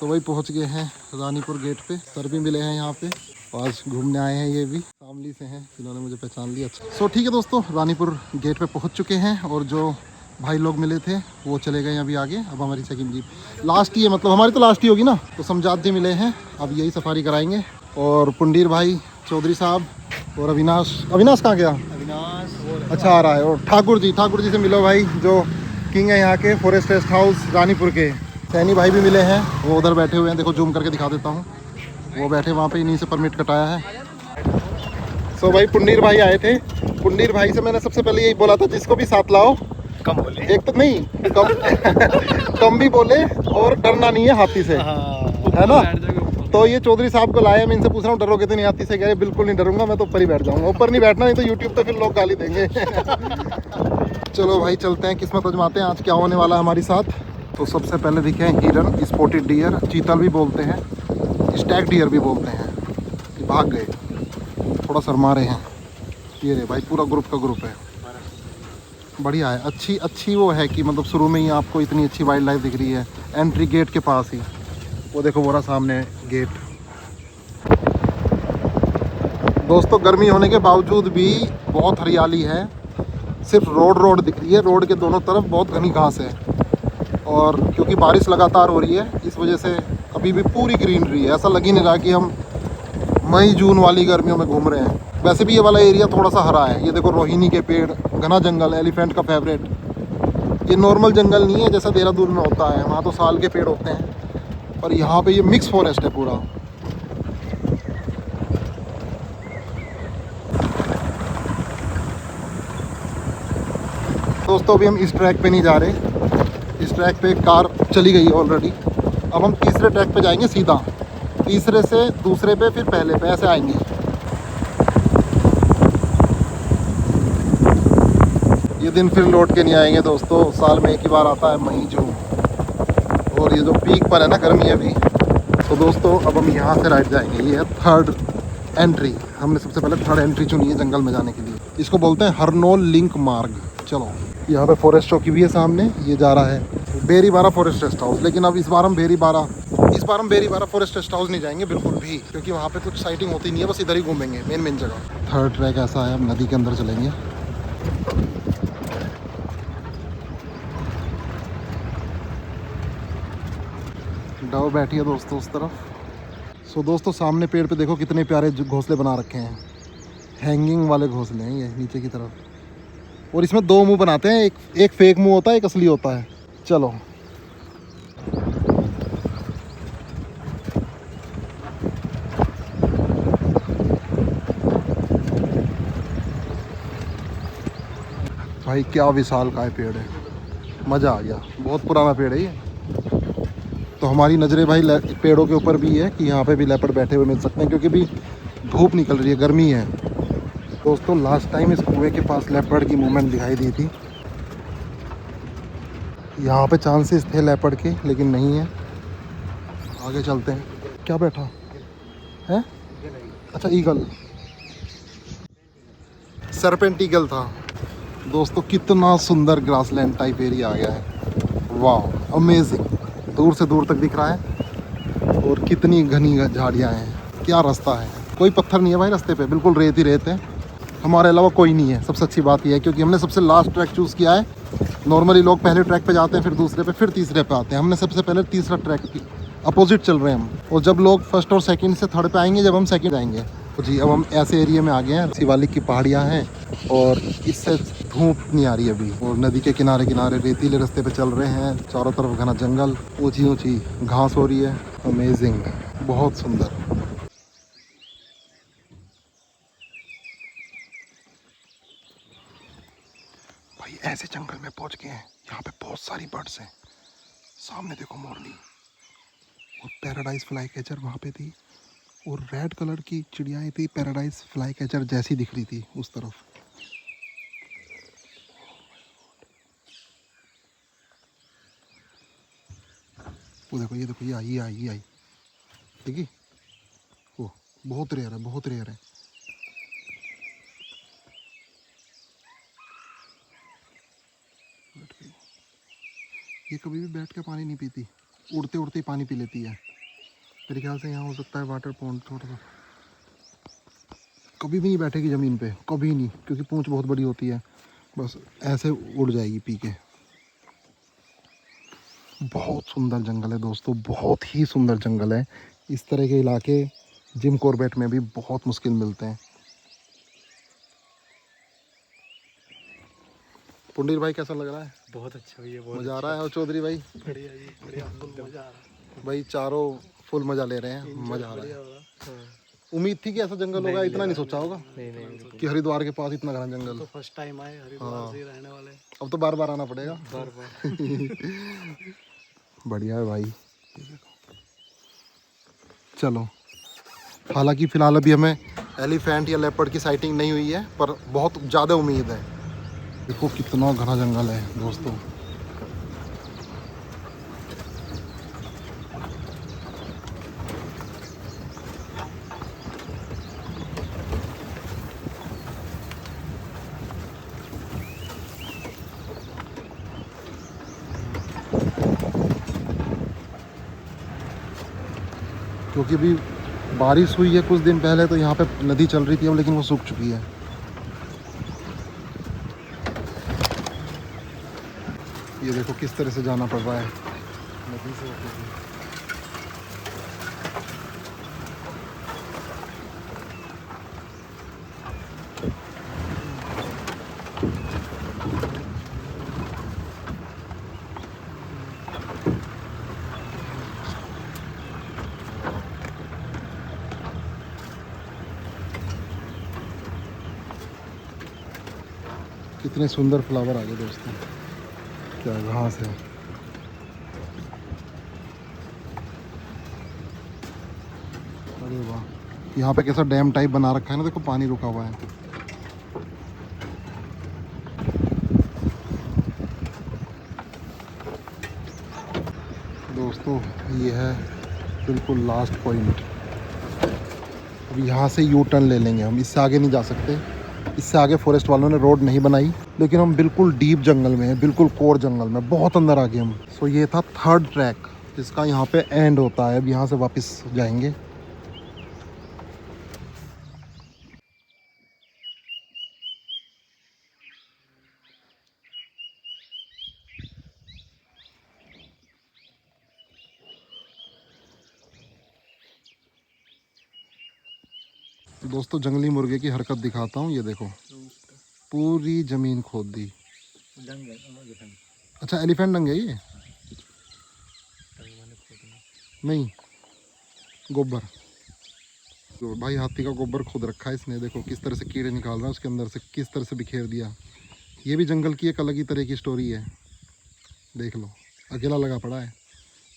सो वही पहुंच गए हैं रानीपुर गेट पे। सर भी मिले हैं यहाँ पे, आज घूमने आए हैं, ये भी फैमिली से हैं जिन्होंने मुझे पहचान लिया। अच्छा सो ठीक है दोस्तों, रानीपुर गेट पे पहुंच चुके हैं और जो भाई लोग मिले थे वो चले गए अभी आगे। अब हमारी सेकंड जीप लास्ट ही है, मतलब हमारी तो लास्ट ही होगी ना। तो समझात जी मिले हैं, अब यही सफारी कराएंगे। और पुंडीर भाई, चौधरी साहब और अविनाश कहाँ गया? अविनाश अच्छा आ रहा है। और ठाकुर जी से मिलो भाई, जो किंग है यहाँ के फॉरेस्ट रेस्ट हाउस रानीपुर के। सैनी भाई भी मिले हैं, वो उधर बैठे हुए हैं, देखो जूम करके दिखा देता हूँ। वो बैठे वहाँ पे, इन्हीं से परमिट कटाया है। सो भाई पुंडीर भाई आए थे। पुंडीर भाई से मैंने सबसे पहले यही बोला था, जिसको भी साथ लाओ कम बोले, एक तो नहीं कम कम भी बोले और डरना नहीं है हाथी से, है ना। तो ये चौधरी साहब को लाया, मैं इनसे पूछ रहा हूँ डरोगे तो नहीं हाथी से? कह रहे बिल्कुल नहीं डरूंगा, मैं तो ऊपर ही बैठ जाऊंगा। ऊपर नहीं बैठना, नहीं तो यूट्यूब पे फिर लोग गाली देंगे। चलो भाई चलते हैं, किस्मत आजमाते हैं आज क्या होने वाला है हमारे साथ। तो सबसे पहले दिखे हैं हिरन, स्पॉटेड डियर, चीतल भी बोलते हैं, स्टैग डियर भी बोलते हैं। ये भाग गए, थोड़ा शर्मा रहे हैं। ये रे भाई पूरा ग्रुप का ग्रुप है, बढ़िया है। अच्छी वो है कि मतलब शुरू में ही आपको इतनी अच्छी वाइल्ड लाइफ दिख रही है एंट्री गेट के पास ही। वो देखो वो रहा सामने गेट। दोस्तों गर्मी होने के बावजूद भी बहुत हरियाली है, सिर्फ रोड दिख रही है। रोड के दोनों तरफ बहुत घनी घास है, और क्योंकि बारिश लगातार हो रही है इस वजह से अभी भी पूरी ग्रीनरी है। ऐसा लग ही नहीं रहा कि हम मई जून वाली गर्मियों में घूम रहे हैं। वैसे भी ये वाला एरिया थोड़ा सा हरा है। ये देखो रोहिणी के पेड़, घना जंगल, एलिफेंट का फेवरेट। ये नॉर्मल जंगल नहीं है जैसा देहरादून में होता है, वहाँ तो साल के पेड़ होते हैं, और यहाँ पे ये मिक्स फॉरेस्ट है पूरा। दोस्तों अभी हम इस ट्रैक पे नहीं जा रहे, इस ट्रैक पे कार चली गई है ऑलरेडी। अब हम तीसरे ट्रैक पे जाएंगे सीधा, तीसरे से दूसरे पे फिर पहले पे, ऐसे आएंगे। ये दिन फिर लौट के नहीं आएंगे दोस्तों, साल में एक ही बार आता है, मई जून। और ये जो पीक पर है ना गर्मी अभी। तो दोस्तों अब हम यहाँ से राइट जाएंगे। ये है थर्ड एंट्री, हमने सबसे पहले थर्ड एंट्री चुनी है जंगल में जाने के लिए। इसको बोलते हैं हरनोल लिंक मार्ग। चलो यहाँ पे फॉरेस्ट चौकी भी है सामने, ये जा रहा है बेरीबारा फॉरेस्ट रेस्ट हाउस। लेकिन अब इस बार हम बेरीबारा फॉरेस्ट रेस्ट हाउस नहीं जाएंगे बिल्कुल भी, क्योंकि वहाँ पे कुछ साइटिंग होती नहीं है, बस इधर ही घूमेंगे मेन जगह। थर्ड ट्रैक ऐसा है, अब नदी के अंदर चलेंगे। डव बैठी है दोस्तों उस तरफ। सो दोस्तों सामने पेड़ पे देखो कितने प्यारे घोंसले बना रखे हैं, हैंगिंग वाले घोंसले हैं ये नीचे की तरफ। और इसमें दो मुंह बनाते हैं, एक फेक मुंह होता है, एक असली होता है। चलो भाई क्या विशाल का पेड़ है, मज़ा आ गया। बहुत पुराना पेड़ है ये। तो हमारी नज़रें भाई पेड़ों के ऊपर भी है कि यहाँ पे भी लेपर्ड बैठे हुए मिल सकते हैं, क्योंकि भी धूप निकल रही है, गर्मी है। दोस्तों लास्ट टाइम इस कुएं के पास लेपर्ड की मूवमेंट दिखाई दी थी। यहाँ पे चांसेस थे लेपर्ड के, लेकिन नहीं है। आगे चलते हैं। क्या बैठा है? अच्छा ईगल, सरपेंट ईगल था। दोस्तों कितना सुंदर ग्रासलैंड टाइप एरिया आ गया है, वाह अमेजिंग। दूर से दूर तक दिख रहा है, और कितनी घनी झाड़ियाँ हैं। क्या रास्ता है, कोई पत्थर नहीं है भाई रास्ते पे, बिल्कुल रेत ही रेत है। हमारे अलावा कोई नहीं है, सबसे अच्छी बात यह है, क्योंकि हमने सबसे लास्ट ट्रैक चूज़ किया है। नॉर्मली लोग पहले ट्रैक पे जाते हैं, फिर दूसरे पे, फिर तीसरे पे आते हैं। हमने सबसे पहले तीसरा ट्रैक की अपोजिट चल रहे हैं हम। और जब लोग फर्स्ट और सेकंड से थर्ड पे आएंगे, जब हम सेकंड आएंगे। तो जी अब हम ऐसे एरिया में आ गए हैं, शिवालिक की पहाड़ियाँ हैं, और इससे धूप नहीं आ रही अभी। और नदी के किनारे किनारे रेतीले रास्ते पे चल रहे हैं, चारों तरफ घना जंगल, ऊंची ऊंची घास हो रही है। अमेजिंग, बहुत सुंदर। भाई ऐसे जंगल में पहुंच गए हैं, यहाँ पे बहुत सारी बर्ड्स हैं। सामने देखो मोरनी, और पैराडाइज फ्लाई कैचर वहाँ पे थी, और रेड कलर की चिड़ियाएँ थी, पैराडाइज फ्लाई कैचर जैसी दिख रही थी उस तरफ। वो देखो, ये देखो, ये आई देखी। वो बहुत रेयर है, बहुत रेयर है। ये कभी भी बैठ के पानी नहीं पीती, उड़ते उड़ते ही पानी पी लेती है। मेरे ख्याल से यहाँ हो सकता है वाटर पॉन्ड थोड़ा सा। कभी भी नहीं बैठेगी ज़मीन पे, कभी नहीं, क्योंकि पूंछ बहुत बड़ी होती है, बस ऐसे उड़ जाएगी पी के। बहुत सुंदर जंगल है दोस्तों, बहुत ही सुंदर जंगल है। इस तरह के इलाके जिम कॉर्बेट में भी बहुत मुश्किल मिलते हैं। पुंडीर भाई कैसा लग रहा है? बहुत अच्छा भैया, बहुत मज़ा आ रहा है। और चौधरी भाई? बढ़िया जी, बढ़िया, फुल मजा आ रहा है भाई चारों फुल मज़ा ले रहे हैं, मज़ा आ रहा है। उम्मीद थी कि ऐसा जंगल होगा, इतना नहीं सोचा होगा नहीं कि हरिद्वार के पास इतना घना जंगल। तो फर्स्ट टाइम आए हरिद्वार से रहने वाले, अब तो बार बार आना पड़ेगा। बार बार। बढ़िया है भाई। चलो, हालांकि फ़िलहाल अभी हमें एलिफेंट या लेपर्ड की साइटिंग नहीं हुई है, पर बहुत ज़्यादा उम्मीद है। देखो कितना घना जंगल है दोस्तों। क्योंकि अभी बारिश हुई है कुछ दिन पहले, तो यहाँ पे नदी चल रही थी अब, लेकिन वो सूख चुकी है। ये देखो किस तरह से जाना पड़ रहा है नदी से होते हुए। कितने सुंदर फ्लावर आ गए दोस्तों, क्या घास है। अरे वाह, यहाँ पे कैसा डैम टाइप बना रखा है ना, देखो पानी रुका हुआ है। दोस्तों ये है बिल्कुल लास्ट पॉइंट। अब यहाँ से यू टर्न ले लेंगे हम, इससे आगे नहीं जा सकते। इससे आगे फॉरेस्ट वालों ने रोड नहीं बनाई, लेकिन हम बिल्कुल डीप जंगल में हैं, बिल्कुल कोर जंगल में, बहुत अंदर आ गए हम। सो ये था थर्ड ट्रैक, जिसका यहाँ पे एंड होता है। अब यहाँ से वापस जाएंगे। दोस्तों जंगली मुर्गे की हरकत दिखाता हूँ, ये देखो पूरी ज़मीन खोद दी। अच्छा एलिफेंट डंग है ये? नहीं, गोबर। तो भाई हाथी का गोबर खोद रखा है इसने, देखो किस तरह से कीड़े निकाल रहा है उसके अंदर से, किस तरह से बिखेर दिया। ये भी जंगल की एक अलग ही तरह की स्टोरी है। देख लो, अकेला लगा पड़ा है।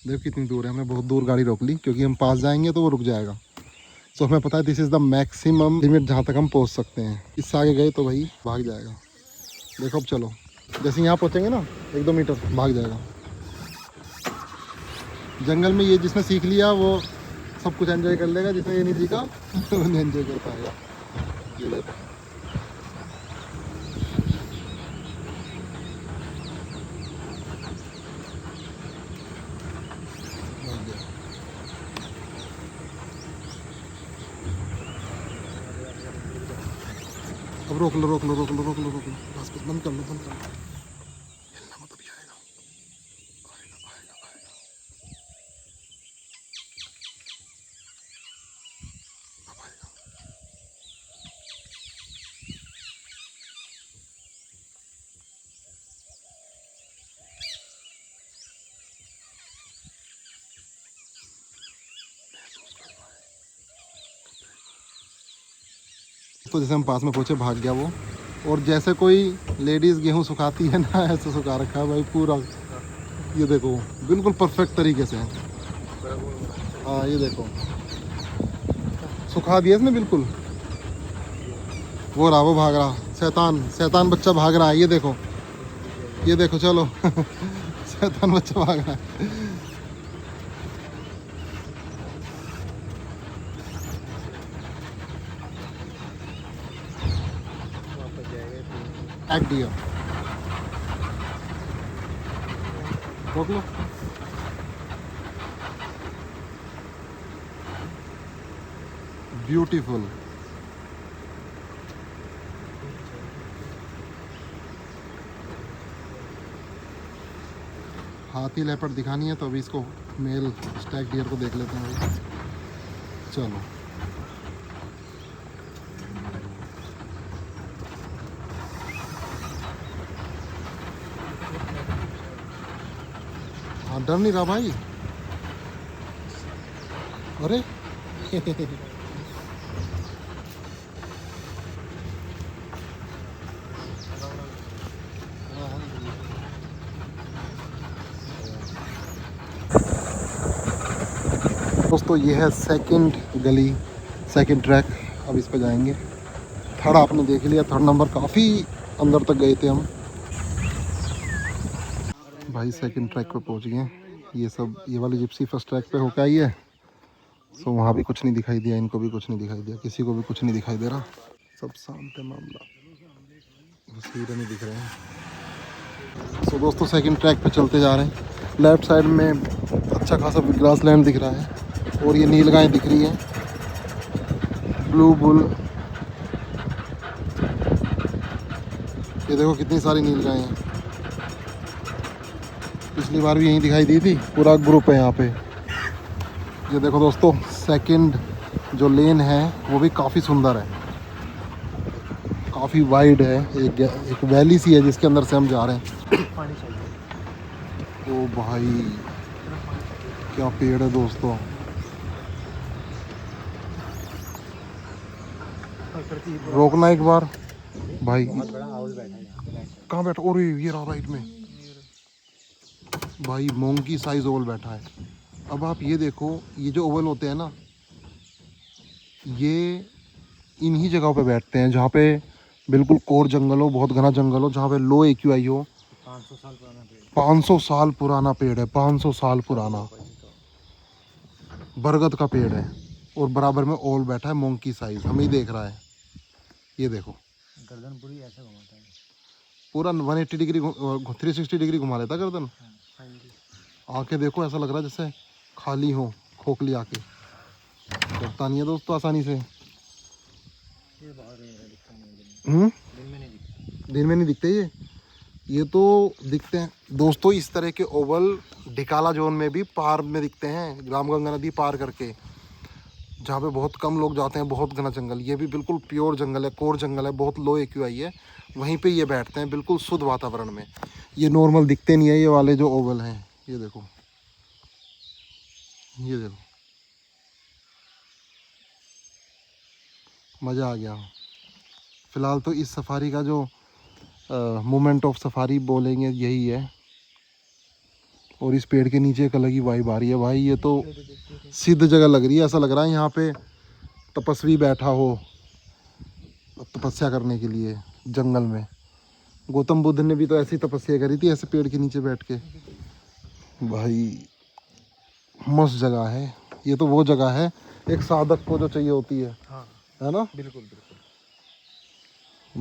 देखो कितनी दूर है, हमने बहुत दूर गाड़ी रोक ली, क्योंकि हम पास जाएंगे तो वो रुक जाएगा। सो हमें पता है this is the maximum limit जहाँ तक हम पहुँच सकते हैं। इससे आगे गए तो भाई भाग जाएगा। देखो अब चलो, जैसे यहाँ पहुँचेंगे ना 1-2 मीटर भाग जाएगा। जंगल में ये जिसने सीख लिया वो सब कुछ एंजॉय कर लेगा, जिसने ये नहीं सीखा वो नहीं एंजॉय कर पाएगा। ये देखो अब रोक लो रोक लो रोक लो रोक लो रोक लो, बस बस बंद कर लो बंद कर लो। हिलना मत, अभी आएगा आएगा आएगा आएगा, अब आएगा। तो जैसे हम पास में पहुँचे भाग गया वो, और जैसे कोई लेडीज़ गेहूँ सुखाती है ना, ऐसे सुखा रखा है भाई पूरा। ये देखो बिल्कुल परफेक्ट तरीके से। हाँ ये देखो सुखा दिया इसने बिल्कुल। वो रहा, वो भाग रहा, शैतान शैतान बच्चा भाग रहा है। ये देखो चलो शैतान बच्चा भाग रहा है। एट डियर रोक लो। ब्यूटीफुल। हाथी लेपर्ड दिखानी है तो अभी इसको मेल स्टैग डियर को देख लेते हैं भाई। चलो हाँ, डर नहीं रहा भाई। अरे दोस्तों ये है सेकंड गली, सेकंड ट्रैक। अब इस पे जाएंगे। थर्ड आपने देख लिया, थर्ड नंबर काफ़ी अंदर तक गए थे हम भाई। सेकंड ट्रैक पे पहुंच गए। ये सब, ये वाली जिप्सी फर्स्ट ट्रैक पे होकर आई है। सो वहाँ भी कुछ नहीं दिखाई दिया, इनको भी कुछ नहीं दिखाई दिया, किसी को भी कुछ नहीं दिखाई दे रहा। सब शांत है मामला, बस हीरे नहीं दिख रहे हैं। सो दोस्तों सेकंड ट्रैक पे चलते जा रहे हैं। लेफ्ट साइड में अच्छा खासा ग्रास लैंड दिख रहा है और ये नील गाय दिख रही है, ब्लू बुल। ये देखो कितनी सारी नील गाय हैं। पिछली बार भी यहीं दिखाई दी थी। पूरा ग्रुप है यहाँ पे। ये देखो दोस्तों सेकंड जो लेन है वो भी काफ़ी सुंदर है, काफ़ी वाइड है। एक वैली सी है जिसके अंदर से हम जा रहे हैं। पानी चाहिए। ओ भाई क्या पेड़ है दोस्तों। रोकना एक बार भाई। बहुत बड़ा हाउस बैठा है यहाँ पे। कहाँ बैठा? और ये रहा राइट में भाई, मोंकी साइज ओवल बैठा है। अब आप ये देखो, ये जो ओवल होते हैं ना, ये इन्हीं जगहों पे बैठते हैं जहाँ पे बिल्कुल कोर जंगल हो, बहुत घना जंगल हो, जहाँ पे लो AQI हो। 500 साल पुराना पेड़। 500 साल पुराना पेड़ है, 500 साल पुराना बरगद का पेड़ है। और बराबर में ओल बैठा है मोंकी साइज, हमें ही देख रहा है। ये देखो गर्दन पूरी ऐसे घुमाता है। पूरा 180 डिग्री 360 डिग्री घुमा लेता गर्दन। हाँ जी। आंखें देखो, ऐसा लग रहा है जैसे खाली हो, खोखली आके। डरता नहीं है दोस्तों आसानी से। ये बाहर दिखता नहीं है, दिन में नहीं दिखता। दिन में नहीं दिखते ये तो दिखते हैं दोस्तों। इस तरह के ओवल डिकाला जोन में भी पार में दिखते हैं, रामगंगा नदी पार करके, जहाँ पे बहुत कम लोग जाते हैं। बहुत घना जंगल, ये भी बिल्कुल प्योर जंगल है, कोर जंगल है, बहुत लो AQI है। वहीं पे ये बैठते हैं बिल्कुल शुद्ध वातावरण में। ये नॉर्मल दिखते नहीं है ये वाले जो ओवल हैं। ये देखो, ये देखो, मज़ा आ गया। फ़िलहाल तो इस सफारी का जो मोमेंट ऑफ सफारी बोलेंगे यही है। और इस पेड़ के नीचे एक अलग ही वाइब आ रही है भाई। ये तो सिद्ध जगह लग रही है, ऐसा लग रहा है यहाँ पे तपस्वी बैठा हो तपस्या करने के लिए जंगल में। गौतम बुद्ध ने भी तो ऐसी तपस्या करी थी, ऐसे पेड़ के नीचे बैठ के। भाई मस्त जगह है। ये तो वो जगह है एक साधक को जो चाहिए होती है। हाँ है ना बिल्कुल बिल्कुल।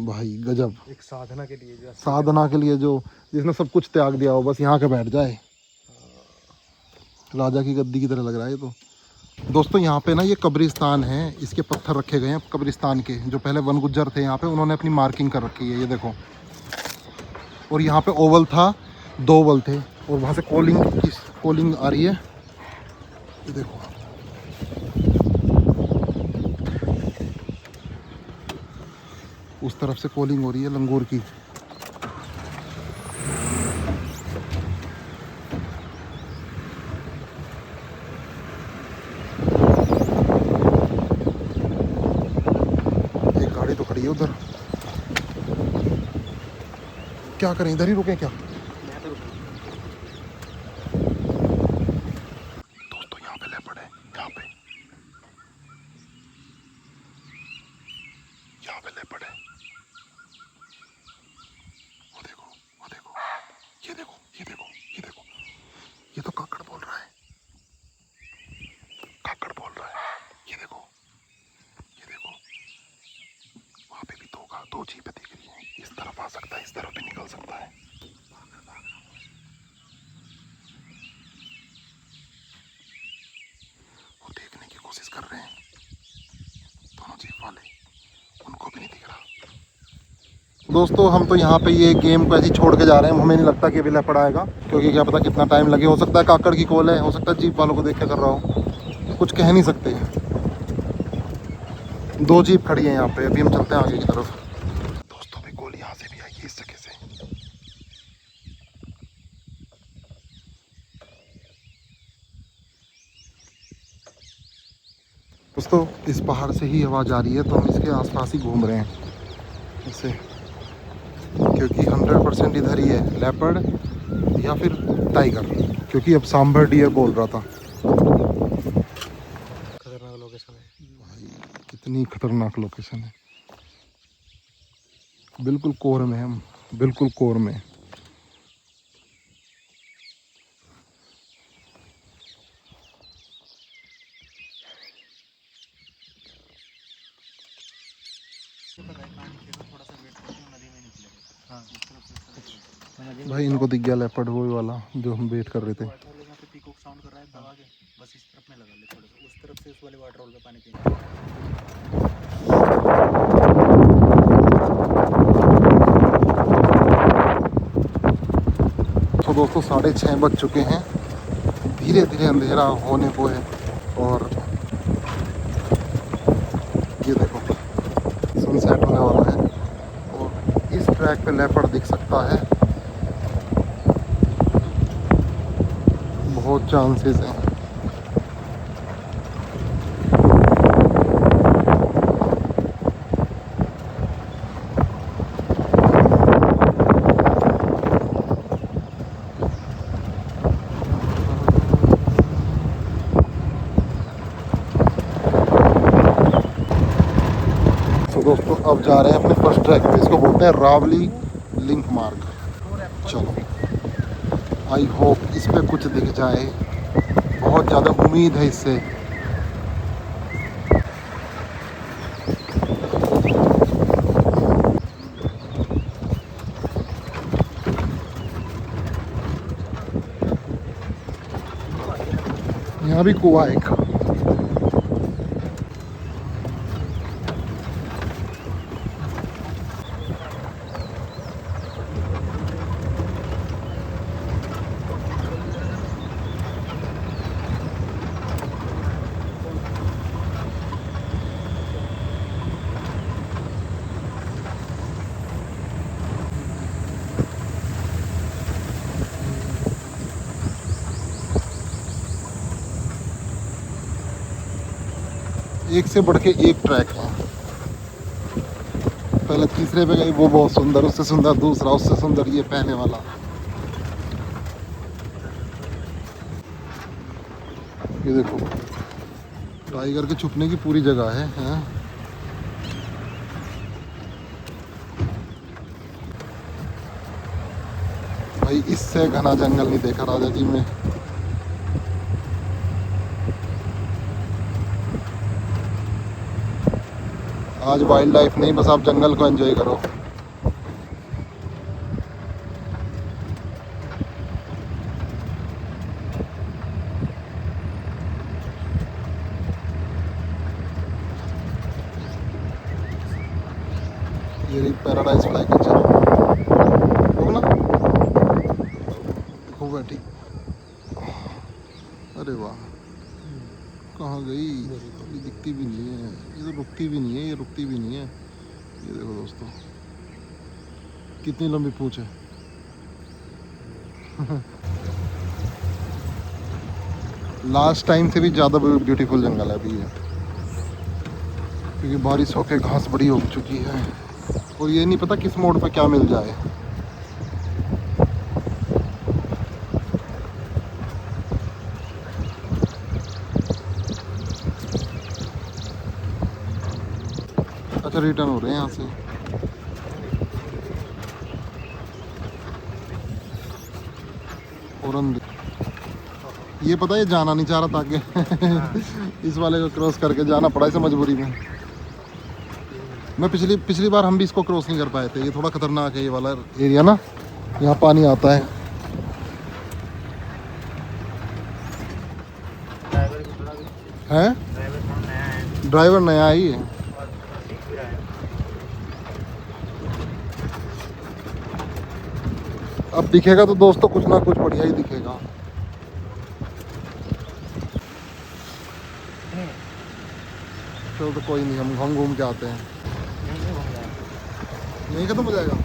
भाई गजब। एक साधना के लिए जो साधना के लिए जो, जिसने सब कुछ त्याग दिया हो, बस यहाँ के बैठ जाए। राजा की गद्दी की तरह लग रहा है ये तो। दोस्तों यहाँ पे ना ये कब्रिस्तान है, इसके पत्थर रखे गए हैं कब्रिस्तान के। जो पहले वन गुज्जर थे यहाँ पे, उन्होंने अपनी मार्किंग कर रखी है, ये देखो। और यहाँ पे ओवल था, 2 ओवल थे। और वहाँ से कॉलिंग आ रही है, ये देखो। उस तरफ से कॉलिंग हो रही है लंगूर की। एक गाड़ी तो खड़ी है उधर, क्या करें, इधर ही रुकें क्या? दोस्तों यहाँ पे लेपर्ड है, यहाँ पे लेपर्ड है। वो देखो, वो देखो, ये देखो, ये देखो, ये देखो। ये तो काकड़ बोल रहा है, काकड़ बोल रहा है। ये देखो, ये देखो। वहाँ पे भी दो जीपें दिख रही हैं। इस तरफ आ सकता है, इस तरफ भी निकल सकता है। वो देखने की कोशिश कर रहे हैं। वाले, उनको भी नहीं दिख रहा। दोस्तों हम तो यहाँ पे ये गेम को ऐसे ही छोड़ के जा रहे हैं। हमें नहीं लगता कि अभी लेपर्ड आएगा, क्योंकि क्या पता कितना टाइम लगे। हो सकता है काकड़ की कॉल है, हो सकता है जीप वालों को देख के कर रहा हो, कुछ कह नहीं सकते। 2 जीप खड़ी है यहाँ पे, अभी हम चलते हैं आगे की तरफ। दोस्तों में कॉल यहाँ से भी आई है, इस जगह से। दोस्तों इस पहाड़ से ही आवाज़ आ रही है, तो हम इसके आसपास ही घूम रहे हैं इससे, क्योंकि 100% इधर ही है लेपर्ड या फिर टाइगर, क्योंकि अब सांभर डियर बोल रहा था। खतरनाक लोकेशन है भाई कितनी खतरनाक लोकेशन है, बिल्कुल कोर में हम, बिल्कुल कोर में। भाई इनको दिख गया लेपर्ड, वो वाला जो हम वेट कर रहे थे। पीकॉक साउंड कर रहा है, दबा के बस इस तरफ में लगा ले थोड़ा सा, उस तरफ से उस वाले वाटर होल में पानी पीना। तो दोस्तों 6:30 बज चुके हैं, धीरे धीरे अंधेरा होने को है। और ये देखो सनसेट होने वाला है, और इस ट्रैक पे लेपर्ड दिख सकता है, बहुत चांसेस हैं। तो दोस्तों अब जा रहे हैं अपने फर्स्ट ट्रैक पे, इसको बोलते हैं रावली लिंक मार्ग। चलो आई होप इस पे कुछ दिख जाए, बहुत ज़्यादा उम्मीद है इससे। यहाँ भी कुआं एक, एक से बढ़ के एक ट्रैक है। पहले तीसरे पे गई, वो बहुत सुंदर, उससे सुंदर दूसरा, उससे सुंदर ये पहने वाला। ये देखो टाइगर के छुपने की पूरी जगह है, हैं? भाई इससे घना जंगल नहीं देखा राजा जी में। आज वाइल्ड लाइफ नहीं, बस आप जंगल को एंजॉय करो। ये पैराडाइज फ्लाई किचन हो ना, हो बैठी। अरे वाह, कहाँ गई, अभी दिखती भी नहीं है। ये तो रुकती भी नहीं है, ये रुकती भी नहीं है। ये देखो दोस्तों कितनी लंबी पूंछ है। लास्ट टाइम से भी ज़्यादा ब्यूटीफुल जंगल है अभी ये, क्योंकि बारिश होके घास बड़ी हो चुकी है, और ये नहीं पता किस मोड़ पे क्या मिल जाए। अच्छा रिटर्न हो रहे हैं यहाँ से। और ये पता है, ये जाना नहीं चाह रहा था आगे। इस वाले को क्रॉस करके जाना पड़ा इसे मजबूरी में। मैं पिछली बार हम भी इसको क्रॉस नहीं कर पाए थे। ये थोड़ा खतरनाक है ये वाला एरिया ना, यहाँ पानी आता है। हैं? ड्राइवर नया ही है। अब दिखेगा तो दोस्तों कुछ ना कुछ बढ़िया ही दिखेगा। चलो तो कोई नहीं, हम घूम के आते हैं। यहीं खत्म हो जाएगा।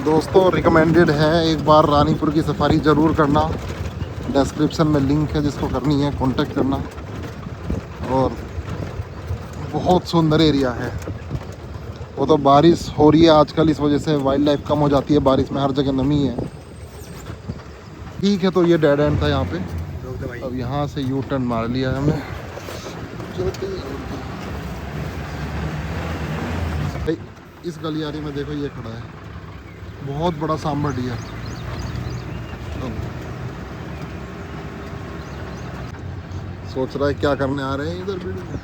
दोस्तों रिकमेंडेड है, एक बार रानीपुर की सफारी ज़रूर करना। डिस्क्रिप्शन में लिंक है, जिसको करनी है कांटेक्ट करना। और बहुत सुंदर एरिया है। वो तो बारिश हो रही है आजकल, इस वजह से वाइल्ड लाइफ कम हो जाती है, बारिश में हर जगह नमी है। ठीक है, तो ये डेड एंड था यहाँ पे। अब यहाँ से यू टर्न मार लिया है हमने। इस गलियारे में देखो ये खड़ा है, बहुत बड़ा सांबर डियर। सोच रहा है क्या करने आ रहे हैं इधर वीडियो में।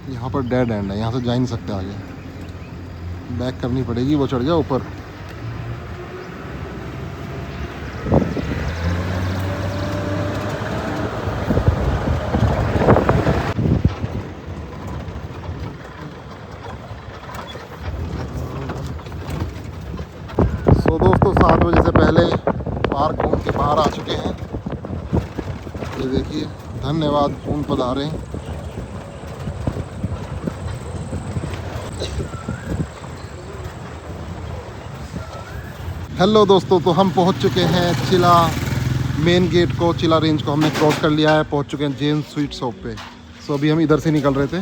यहाँ पर डेड एंड है, यहाँ से जा ही नहीं सकते आगे, बैक करनी पड़ेगी। वो चढ़ गया ऊपर। तो दोस्तों 7 बजे से पहले पार्क घूम के बाहर आ चुके हैं। ये देखिए, धन्यवाद फोन पधारे। हेलो दोस्तों, तो हम पहुंच चुके हैं चिला मेन गेट को, चिला रेंज को हमने क्रॉस कर लिया है। पहुंच चुके हैं जेन स्वीट शॉप पे। सो अभी हम इधर से निकल रहे थे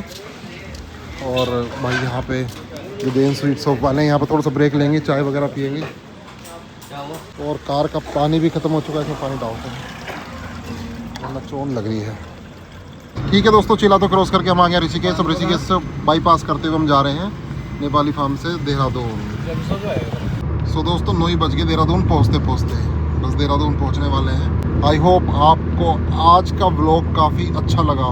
और भाई यहाँ पे जो जेन स्वीट शॉप वाले हैं, यहाँ पर थोड़ा सा ब्रेक लेंगे, चाय वगैरह पियेंगे। और कार का पानी भी ख़त्म हो चुका है, इसमें पानी डालते हैं वरना चोन लग रही है। ठीक है दोस्तों, चिला तो क्रॉस करके हम आ गए ऋषिकेश। अब ऋषिकेश से बाईपास करते हुए हम जा रहे हैं नेपाली फार्म से देहरादून। सो दोस्तों 9 ही बज गए देहरादून पहुँचते पहुँचते। बस देहरादून पहुँचने वाले हैं। आई होप आपको आज का व्लॉग काफ़ी अच्छा लगा हो।